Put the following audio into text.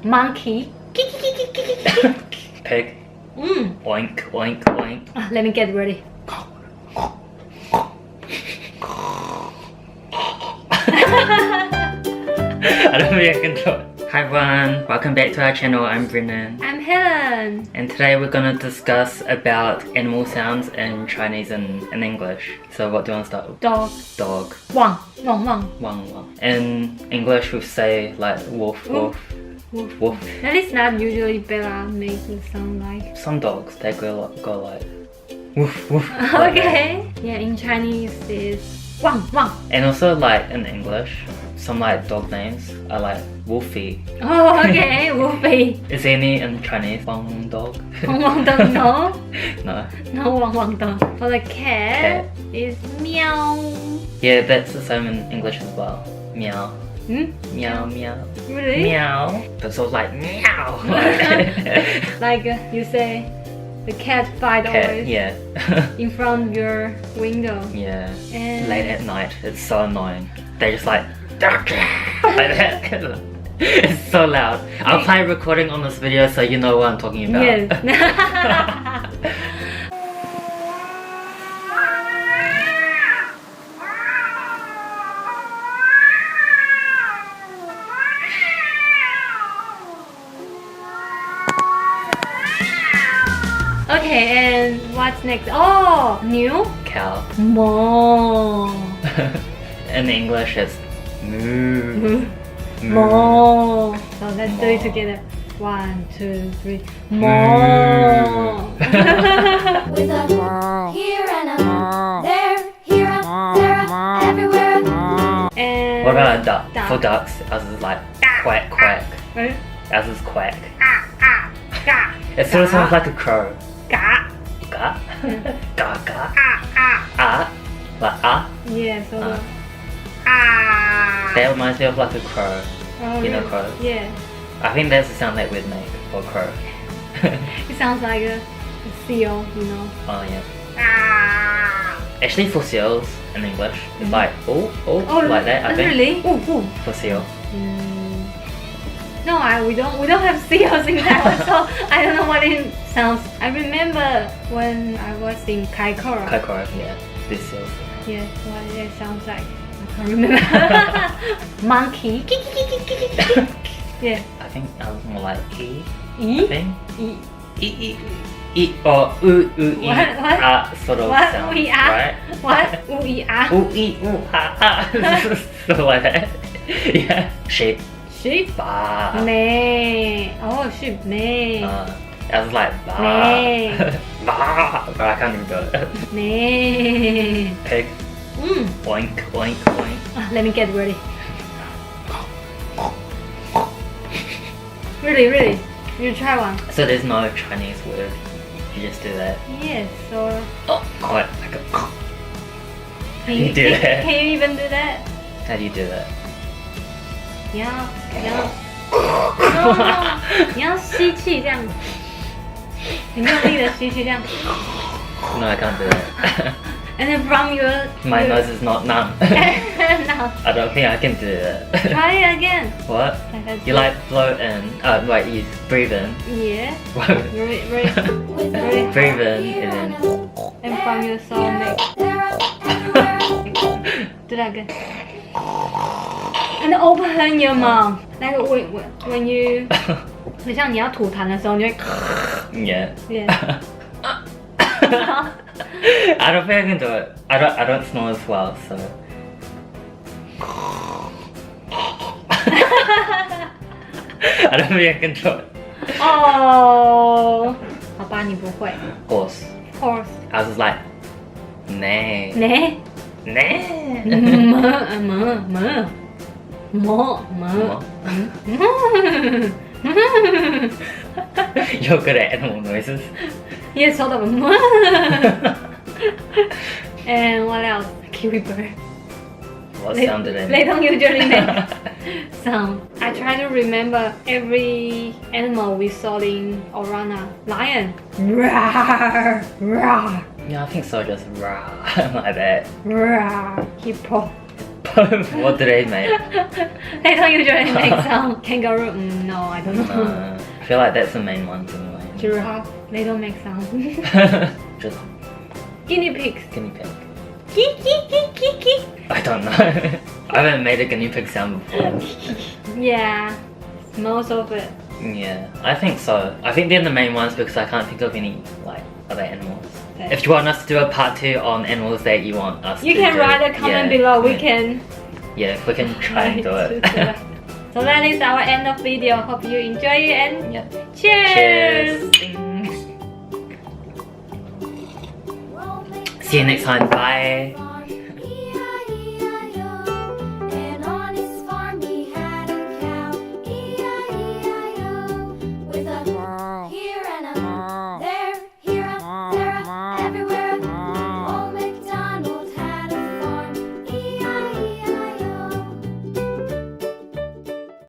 Monkey. Pig. Oink, oink, oink. Let me get ready. I don't think I can do it. Hi everyone, welcome back to our channel. I'm Brennan. I'm Helen. And today we're going to discuss about animal sounds in Chinese and in English. So what do you want to start with? Dog. Dog. Wang. Wang wang. Wang wang. In English we say like wolf, wolf, Woof. wolf. That is not usually Bella makes it sound like. Some dogs, they go like woof, woof. like that. Okay. Yeah, in Chinese it's wang wang. And also like in English, some like dog names are like Wolfie. Oh, okay. Wolfie. Is there any in Chinese? Wang dog? Wang wang dog, no. No. No wang wang dog. For the cat, is meow. Yeah, that's the same in English as well. Meow. Meow, meow. Really? Meow. But so like meow. Like you say, the cat fight always Yeah. in front of your window. Yeah. And Late at night, it's so annoying. They just like like that. It's so loud. I'll play a recording on this video so you know what I'm talking about. Yes. Okay, and what's next? Oh, new Cow. moo. In English, it's moo. Moo. So let's do it together. 1, 2, 3. Moo. With a here and a there, here and there, everywhere. And What about a duck? Duck. For ducks, ours is like quack, quack. Right? Ours is quack. Ga. It sort of sounds like a crow. Ga. Ga. Ga, ga. Ah. Like ah. Yeah, so the That reminds me of like a crow. Oh, You know really? crow? Yeah. I think that's the sound that we'd make for crow. It sounds like a seal, you know. Oh yeah. Actually for seals in English, it's like oh, like that, I think. Really? Ooh, ooh. For seal. No, we don't have seals in Taiwan, so I don't know what it sounds. I remember when I was in Kaikoura. Kaikoura, yeah. These seals. Yeah, what it sounds like. I can't remember. Monkey. Yeah. I think I was more like e. I E? think. E. E or oo e What? sort of What? sound, Ooh, ee, ah. right? What? Ooh, ee, ah. Ooh e ooh ah. Sort of like that. Yeah. Sheep. Sheep? Bah. Meh. Oh, sheep. Meh. I was like bah. Meh. Bah. But I can't even do it. Meh. Pig. Oink oink oink. Let me get ready. Really? You try one. So there's no Chinese word. You just do that. Yes, so Oh, like a. can You do that. Can you even do that? How do you do that? 你要 你要吸气这样，很用力的吸气这样 No, I can't do that. and then from your My nose is not numb. no, I don't think I can do that. try it again. What? You like blow in. Wait, you breathe in. Yeah. Breathe Very in and then. and from your stomach. Do that again. And open your mouth. Like when you 很像你要吐痰的时候，你会 Yeah. Yeah. I don't think I can do it. I don't snore as well, so. I don't think I can do it. 哦，好吧，你不会。 Horse. Horse. I was just like, nah. 呢？ Nah. 么。 You're good at animal noises. Yeah, sort of. And what else? Kiwi bird. What sound did They I don't usually make sound. I try to remember every animal we saw in Orana. Lion. Rawr, rawr, Yeah, I think so, just rah, like that. rawr. Hippo. What do they make? They don't usually make sound. Kangaroo, no, I don't know. I feel like that's the main ones anyway. Giraffe, they don't make sound. Just Guinea pigs. guinea pig. Kiki. I don't know. I haven't made a guinea pig sound before. Yeah, most of it. Yeah, I think so. I think they're the main ones because I can't think of any like other animals. Okay. If you want us to do a part 2 on animals that you want us You to can do, write a comment below. We can. Yeah, we can try and do it. So that is our end of video. Hope you enjoy it and Yeah. cheers. See you next time. Bye.